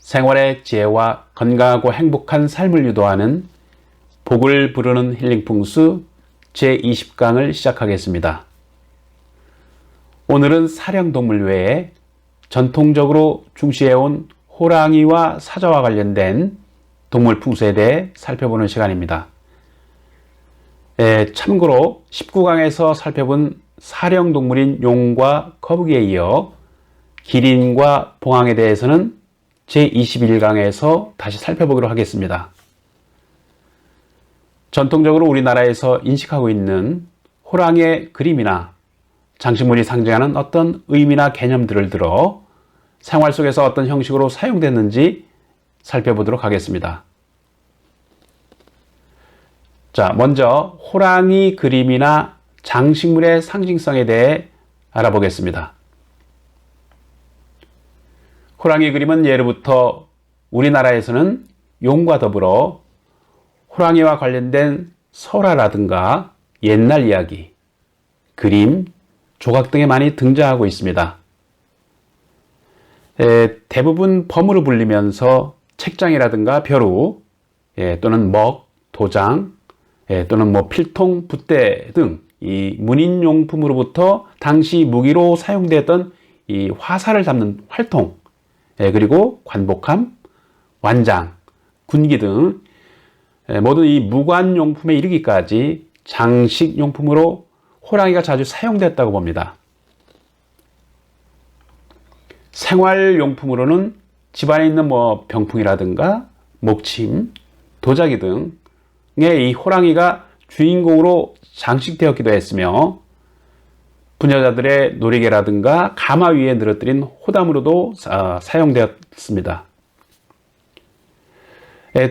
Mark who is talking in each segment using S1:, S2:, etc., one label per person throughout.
S1: 생활의 지혜와 건강하고 행복한 삶을 유도하는 복을 부르는 힐링 풍수 제20강을 시작하겠습니다. 오늘은 사령동물 외에 전통적으로 중시해온 호랑이와 사자와 관련된 동물 풍수에 대해 살펴보는 시간입니다. 참고로 19강에서 살펴본 사령동물인 용과 거북이에 이어 기린과 봉황에 대해서는 제21강에서 다시 살펴보기로 하겠습니다. 전통적으로 우리나라에서 인식하고 있는 호랑이의 그림이나 장식물이 상징하는 어떤 의미나 개념들을 들어 생활 속에서 어떤 형식으로 사용됐는지 살펴보도록 하겠습니다. 자, 먼저 호랑이 그림이나 장식물의 상징성에 대해 알아보겠습니다. 호랑이 그림은 예로부터 우리나라에서는 용과 더불어 호랑이와 관련된 설화라든가 옛날 이야기, 그림, 조각 등에 많이 등장하고 있습니다. 대부분 범으로 불리면서 책장이라든가 벼루, 또는 먹, 도장, 또는 필통, 붓대 등 이 문인용품으로부터 당시 무기로 사용되었던 이 화살을 담는 활통, 그리고 관복함, 완장, 군기 등 모든 이 무관용품에 이르기까지 장식용품으로 호랑이가 자주 사용되었다고 봅니다. 생활용품으로는 집안에 있는 병풍이라든가 목침, 도자기 등의 이 호랑이가 주인공으로 장식되었기도 했으며 부녀자들의 놀이개라든가 가마 위에 늘어뜨린 호담으로도 사용되었습니다.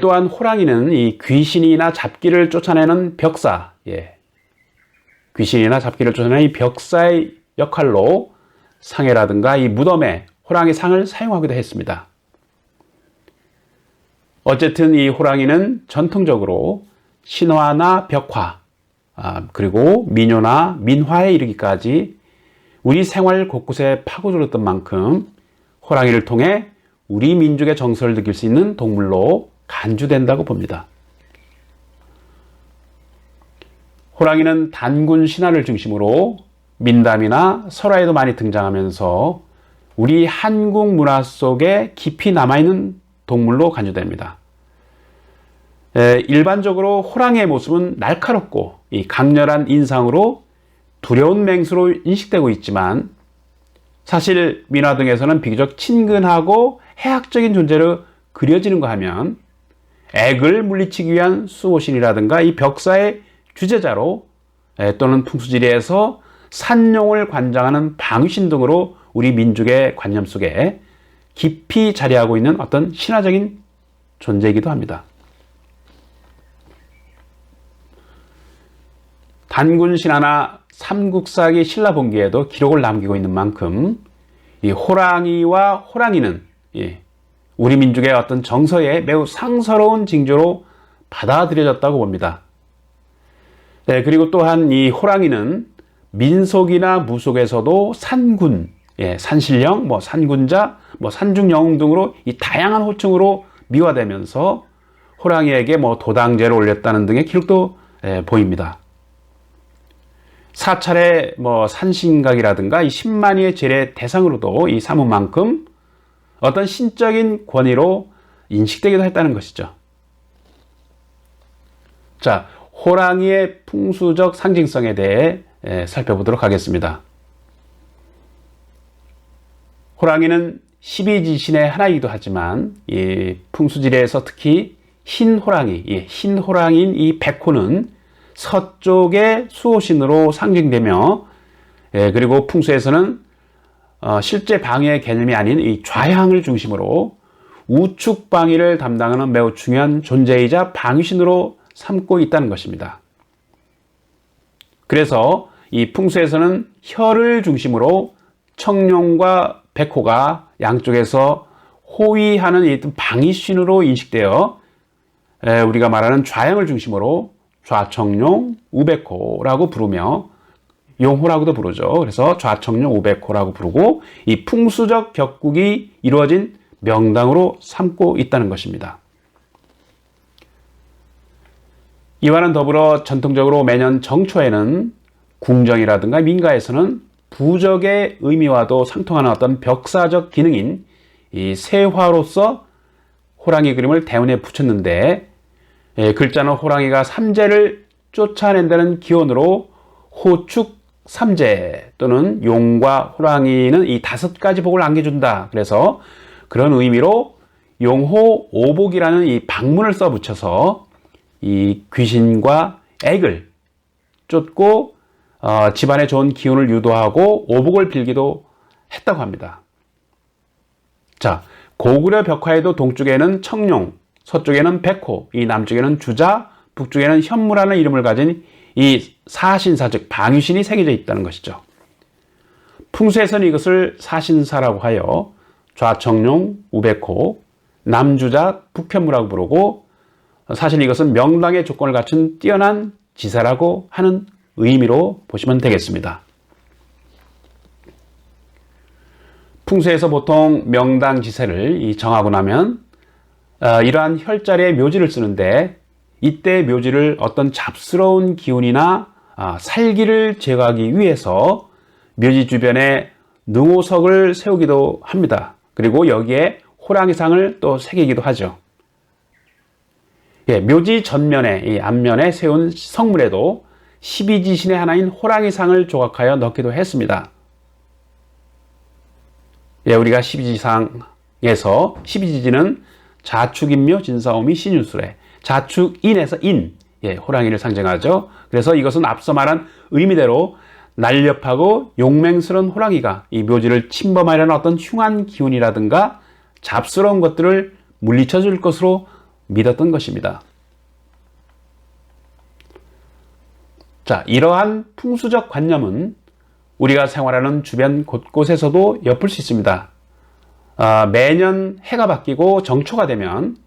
S1: 또한 호랑이는 이 귀신이나 잡기를 쫓아내는 벽사, 귀신이나 잡기를 쫓아내는 이 벽사의 역할로 상해라든가 이 무덤에 호랑이 상을 사용하기도 했습니다. 어쨌든 이 호랑이는 전통적으로 신화나 벽화, 그리고 민요나 민화에 이르기까지 우리 생활 곳곳에 파고들었던 만큼 호랑이를 통해 우리 민족의 정서를 느낄 수 있는 동물로 간주된다고 봅니다. 호랑이는 단군 신화를 중심으로 민담이나 설화에도 많이 등장하면서 우리 한국 문화 속에 깊이 남아있는 동물로 간주됩니다. 일반적으로 호랑이의 모습은 날카롭고 이 강렬한 인상으로 두려운 맹수로 인식되고 있지만 사실 민화 등에서는 비교적 친근하고 해학적인 존재로 그려지는가 하면 액을 물리치기 위한 수호신이라든가 이 벽사의 주제자로 또는 풍수지리에서 산용을 관장하는 방위신 등으로 우리 민족의 관념 속에 깊이 자리하고 있는 어떤 신화적인 존재이기도 합니다. 단군 신화나 삼국사기 신라본기에도 기록을 남기고 있는 만큼 이 호랑이와 호랑이는 우리 민족의 어떤 정서에 매우 상서로운 징조로 받아들여졌다고 봅니다. 그리고 또한 이 호랑이는 민속이나 무속에서도 산군, 산신령, 산군자, 산중영웅 등으로 이 다양한 호칭으로 미화되면서 호랑이에게 도당제를 올렸다는 등의 기록도 보입니다. 사찰의 산신각이라든가 이 10만위의 제례 대상으로도 이 삼은 만큼 어떤 신적인 권위로 인식되기도 했다는 것이죠. 자, 호랑이의 풍수적 상징성에 대해 살펴보도록 하겠습니다. 호랑이는 12지신의 하나이기도 하지만 이 풍수지리에서 특히 흰 호랑이인 이 백호는 서쪽의 수호신으로 상징되며 그리고 풍수에서는 실제 방위의 개념이 아닌 이 좌향을 중심으로 우측 방위를 담당하는 매우 중요한 존재이자 방위신으로 삼고 있다는 것입니다. 그래서 이 풍수에서는 혀를 중심으로 청룡과 백호가 양쪽에서 호위하는 이 방위신으로 인식되어 우리가 말하는 좌향을 중심으로 좌청룡, 우백호라고 부르며 용호라고도 부르죠. 그래서 좌청룡, 우백호라고 부르고 이 풍수적 격국이 이루어진 명당으로 삼고 있다는 것입니다. 이와는 더불어 전통적으로 매년 정초에는 궁정이라든가 민가에서는 부적의 의미와도 상통하는 어떤 벽사적 기능인 이 세화로서 호랑이 그림을 대문에 붙였는데, 글자는 호랑이가 삼재를 쫓아낸다는 기원으로 호축 삼재 또는 용과 호랑이는 이 5가지 복을 안겨준다. 그래서 그런 의미로 용호 오복이라는 이 방문을 써 붙여서 이 귀신과 액을 쫓고 집안에 좋은 기운을 유도하고 오복을 빌기도 했다고 합니다. 자, 고구려 벽화에도 동쪽에는 청룡, 서쪽에는 백호, 이 남쪽에는 주자, 북쪽에는 현무라는 이름을 가진 이 사신사, 즉 방위신이 새겨져 있다는 것이죠. 풍수에서는 이것을 사신사라고 하여 좌청룡, 우백호, 남주자, 북현무라고 부르고, 사실 이것은 명당의 조건을 갖춘 뛰어난 지사라고 하는 의미로 보시면 되겠습니다. 풍수에서 보통 명당 지세를 정하고 나면 이러한 혈자리의 묘지를 쓰는데, 이때 묘지를 어떤 잡스러운 기운이나 살기를 제거하기 위해서 묘지 주변에 능호석을 세우기도 합니다. 그리고 여기에 호랑이상을 또 새기기도 하죠. 묘지 전면에, 이 앞면에 세운 성물에도 12지신의 하나인 호랑이상을 조각하여 넣기도 했습니다. 우리가 12지상에서 12지진은 자축인묘 진사오미 신유술에 자축인에서 인, 호랑이를 상징하죠. 그래서 이것은 앞서 말한 의미대로 날렵하고 용맹스러운 호랑이가 이 묘지를 침범하려는 어떤 흉한 기운이라든가 잡스러운 것들을 물리쳐 줄 것으로 믿었던 것입니다. 자, 이러한 풍수적 관념은 우리가 생활하는 주변 곳곳에서도 엿볼 수 있습니다. 매년 해가 바뀌고 정초가 되면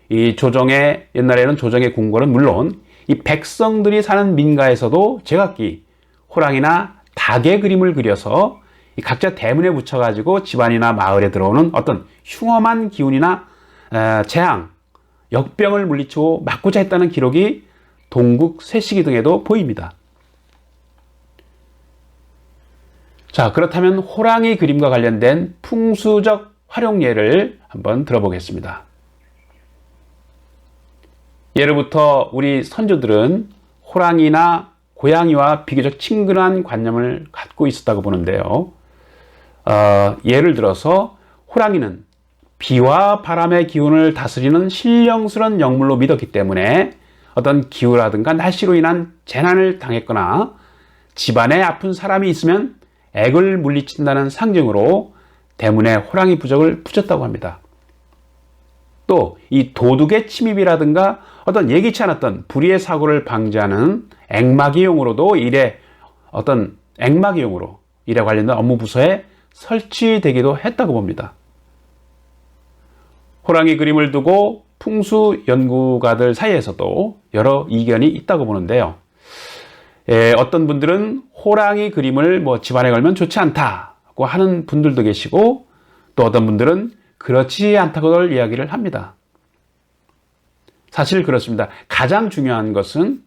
S1: 이 조정의, 옛날에는 조정의 궁궐은 물론 이 백성들이 사는 민가에서도 제각기 호랑이나 닭의 그림을 그려서 각자 대문에 붙여가지고 집안이나 마을에 들어오는 어떤 흉엄한 기운이나 재앙, 역병을 물리치고 막고자 했다는 기록이 동국 세시기 등에도 보입니다. 자, 그렇다면 호랑이 그림과 관련된 풍수적 활용 예를 한번 들어보겠습니다. 예로부터 우리 선조들은 호랑이나 고양이와 비교적 친근한 관념을 갖고 있었다고 보는데요. 예를 들어서 호랑이는 비와 바람의 기운을 다스리는 신령스러운 영물로 믿었기 때문에 어떤 기후라든가 날씨로 인한 재난을 당했거나 집안에 아픈 사람이 있으면 액을 물리친다는 상징으로 대문에 호랑이 부적을 붙였다고 합니다. 또 이 도둑의 침입이라든가 어떤 예기치 않았던 불의의 사고를 방지하는 액막이용으로도 어떤 액막이용으로 일에 관련된 업무 부서에 설치되기도 했다고 봅니다. 호랑이 그림을 두고 풍수 연구가들 사이에서도 여러 이견이 있다고 보는데요. 어떤 분들은 호랑이 그림을 집안에 걸면 좋지 않다고 하는 분들도 계시고, 또 어떤 분들은 그렇지 않다고들 이야기를 합니다. 사실 그렇습니다. 가장 중요한 것은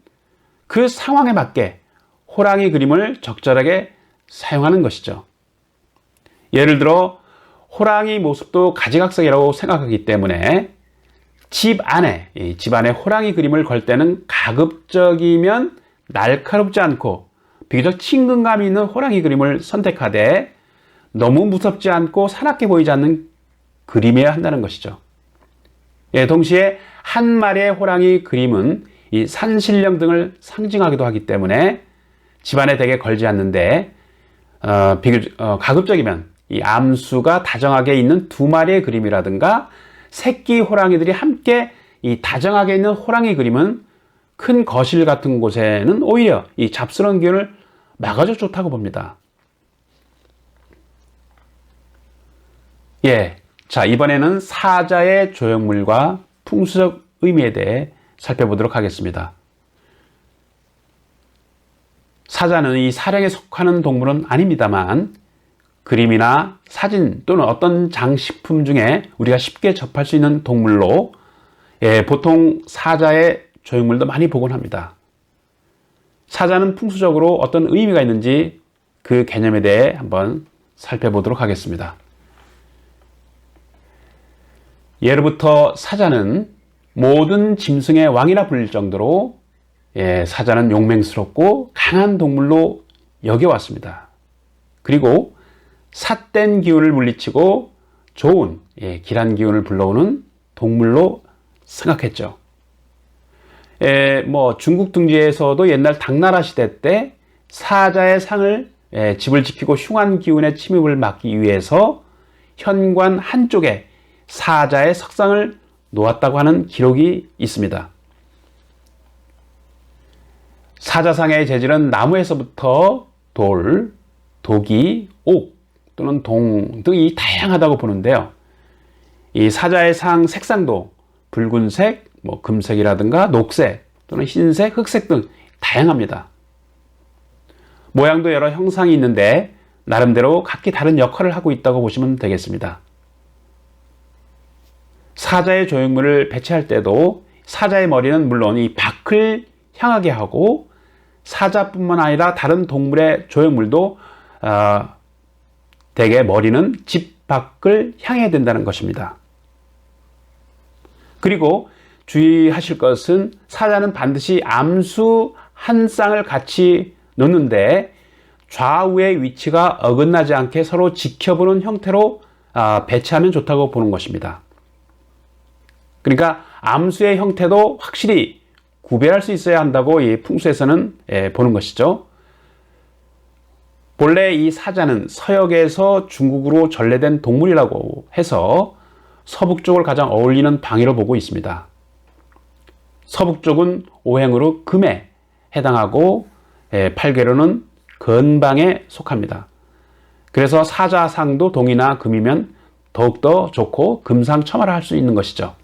S1: 그 상황에 맞게 호랑이 그림을 적절하게 사용하는 것이죠. 예를 들어 호랑이 모습도 가지각색이라고 생각하기 때문에 집안에 호랑이 그림을 걸 때는 가급적이면 날카롭지 않고 비교적 친근감이 있는 호랑이 그림을 선택하되 너무 무섭지 않고 사납게 보이지 않는 그림이어야 한다는 것이죠. 동시에 한 마리의 호랑이 그림은 이 산신령 등을 상징하기도 하기 때문에 집안에 대개 걸지 않는데 가급적이면 이 암수가 다정하게 있는 2마리의 그림이라든가 새끼 호랑이들이 함께 이 다정하게 있는 호랑이 그림은 큰 거실 같은 곳에는 오히려 이 잡스러운 기운을 막아줘 좋다고 봅니다. 자, 이번에는 사자의 조형물과 풍수적 의미에 대해 살펴보도록 하겠습니다. 사자는 이 사령에 속하는 동물은 아닙니다만 그림이나 사진 또는 어떤 장식품 중에 우리가 쉽게 접할 수 있는 동물로 보통 사자의 조형물도 많이 보곤 합니다. 사자는 풍수적으로 어떤 의미가 있는지 그 개념에 대해 한번 살펴보도록 하겠습니다. 예로부터 사자는 모든 짐승의 왕이라 불릴 정도로 사자는 용맹스럽고 강한 동물로 여겨왔습니다. 그리고 삿된 기운을 물리치고 좋은 길한 기운을 불러오는 동물로 생각했죠. 중국 등지에서도 옛날 당나라 시대 때 사자의 상을 집을 지키고 흉한 기운의 침입을 막기 위해서 현관 한쪽에 사자의 석상을 놓았다고 하는 기록이 있습니다. 사자상의 재질은 나무에서부터 돌, 도기, 옥 또는 동 등이 다양하다고 보는데요. 이 사자의 상 색상도 붉은색, 금색이라든가 녹색 또는 흰색, 흑색 등 다양합니다. 모양도 여러 형상이 있는데 나름대로 각기 다른 역할을 하고 있다고 보시면 되겠습니다. 사자의 조형물을 배치할 때도 사자의 머리는 물론 이 밖을 향하게 하고 사자뿐만 아니라 다른 동물의 조형물도 대개 머리는 집 밖을 향해야 된다는 것입니다. 그리고 주의하실 것은 사자는 반드시 암수 한 쌍을 같이 놓는데 좌우의 위치가 어긋나지 않게 서로 지켜보는 형태로 배치하면 좋다고 보는 것입니다. 그러니까 암수의 형태도 확실히 구별할 수 있어야 한다고 이 풍수에서는 보는 것이죠. 본래 이 사자는 서역에서 중국으로 전래된 동물이라고 해서 서북 쪽을 가장 어울리는 방위로 보고 있습니다. 서북 쪽은 오행으로 금에 해당하고 팔괘로는 건방에 속합니다. 그래서 사자상도 동이나 금이면 더욱더 좋고 금상첨화를 할 수 있는 것이죠.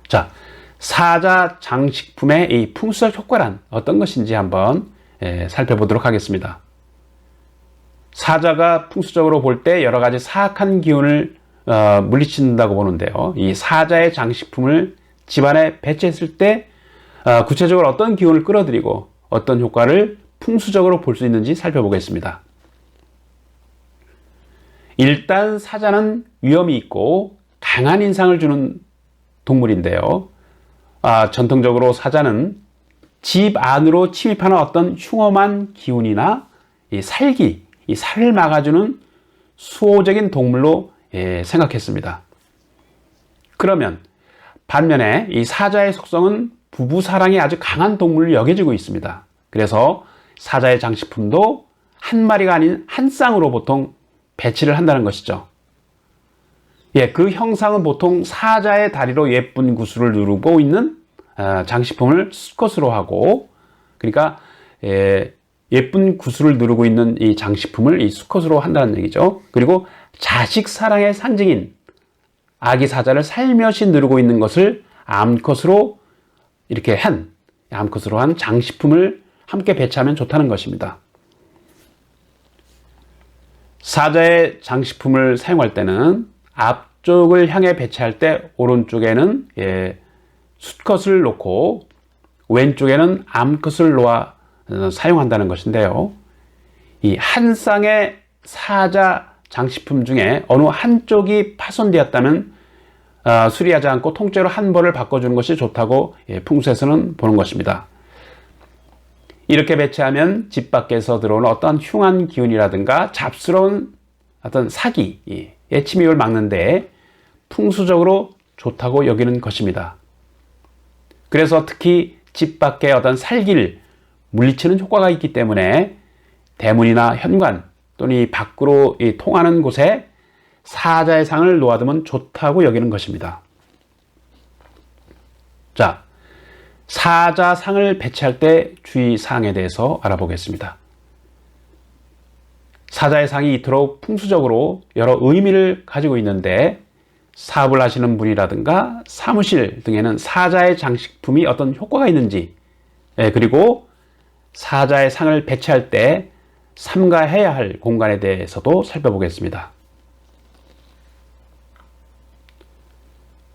S1: 자, 사자 장식품의 이 풍수적 효과란 어떤 것인지 한번 살펴보도록 하겠습니다. 사자가 풍수적으로 볼 때 여러 가지 사악한 기운을 물리친다고 보는데요. 이 사자의 장식품을 집안에 배치했을 때 구체적으로 어떤 기운을 끌어들이고 어떤 효과를 풍수적으로 볼 수 있는지 살펴보겠습니다. 일단 사자는 위험이 있고 강한 인상을 주는 동물인데요. 전통적으로 사자는 집 안으로 침입하는 어떤 흉엄한 기운이나 이 살기, 이 살을 막아주는 수호적인 동물로 생각했습니다. 그러면 반면에 이 사자의 속성은 부부사랑이 아주 강한 동물로 여겨지고 있습니다. 그래서 사자의 장식품도 한 마리가 아닌 한 쌍으로 보통 배치를 한다는 것이죠. 그 형상은 보통 사자의 다리로 예쁜 구슬을 누르고 있는 장식품을 수컷으로 하고, 그러니까 예쁜 구슬을 누르고 있는 이 장식품을 이 수컷으로 한다는 얘기죠. 그리고 자식 사랑의 상징인 아기 사자를 살며시 누르고 있는 것을 암컷으로 암컷으로 한 장식품을 함께 배치하면 좋다는 것입니다. 사자의 장식품을 사용할 때는 앞쪽을 향해 배치할 때 오른쪽에는 수컷을 놓고 왼쪽에는 암컷을 놓아 사용한다는 것인데요. 이 한 쌍의 사자 장식품 중에 어느 한쪽이 파손되었다면 수리하지 않고 통째로 한 벌을 바꿔주는 것이 좋다고 풍수에서는 보는 것입니다. 이렇게 배치하면 집 밖에서 들어오는 어떤 흉한 기운이라든가 잡스러운 어떤 사기의 침입을 막는데 풍수적으로 좋다고 여기는 것입니다. 그래서 특히 집 밖에 어떤 살기를 물리치는 효과가 있기 때문에 대문이나 현관 또는 이 밖으로 통하는 곳에 사자의 상을 놓아두면 좋다고 여기는 것입니다. 자, 사자상을 배치할 때 주의사항에 대해서 알아보겠습니다. 사자의 상이 이토록 풍수적으로 여러 의미를 가지고 있는데 사업을 하시는 분이라든가 사무실 등에는 사자의 장식품이 어떤 효과가 있는지, 그리고 사자의 상을 배치할 때 삼가해야 할 공간에 대해서도 살펴보겠습니다.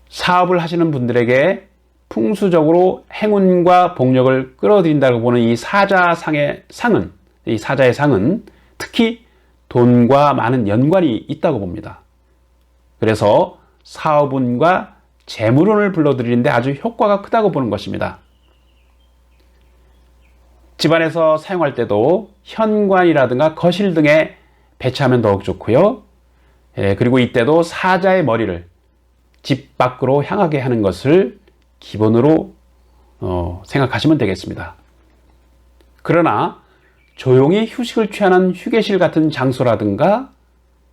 S1: 사업을 하시는 분들에게 풍수적으로 행운과 복력을 끌어들인다고 보는 이 사자의 상은 특히 돈과 많은 연관이 있다고 봅니다. 그래서 사업운과 재물운을 불러들이는데 아주 효과가 크다고 보는 것입니다. 집안에서 사용할 때도 현관이라든가 거실 등에 배치하면 더욱 좋고요. 그리고 이때도 사자의 머리를 집 밖으로 향하게 하는 것을 기본으로 생각하시면 되겠습니다. 그러나 조용히 휴식을 취하는 휴게실 같은 장소라든가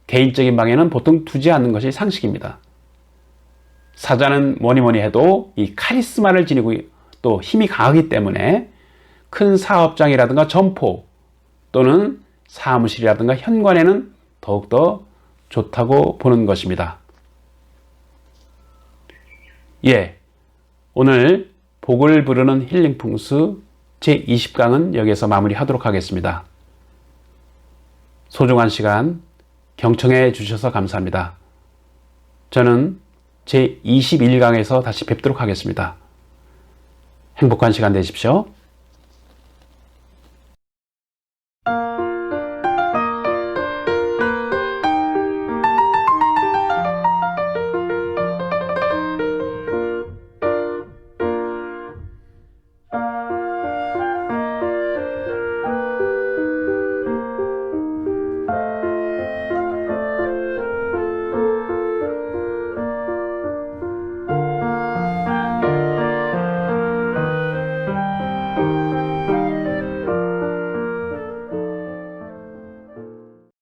S1: 개인적인 방에는 보통 두지 않는 것이 상식입니다. 사자는 뭐니 해도 이 카리스마를 지니고 또 힘이 강하기 때문에 큰 사업장이라든가 점포 또는 사무실이라든가 현관에는 더욱더 좋다고 보는 것입니다. 오늘 복을 부르는 힐링 풍수 제20강은 여기에서 마무리하도록 하겠습니다. 소중한 시간 경청해 주셔서 감사합니다. 저는 제21강에서 다시 뵙도록 하겠습니다. 행복한 시간 되십시오.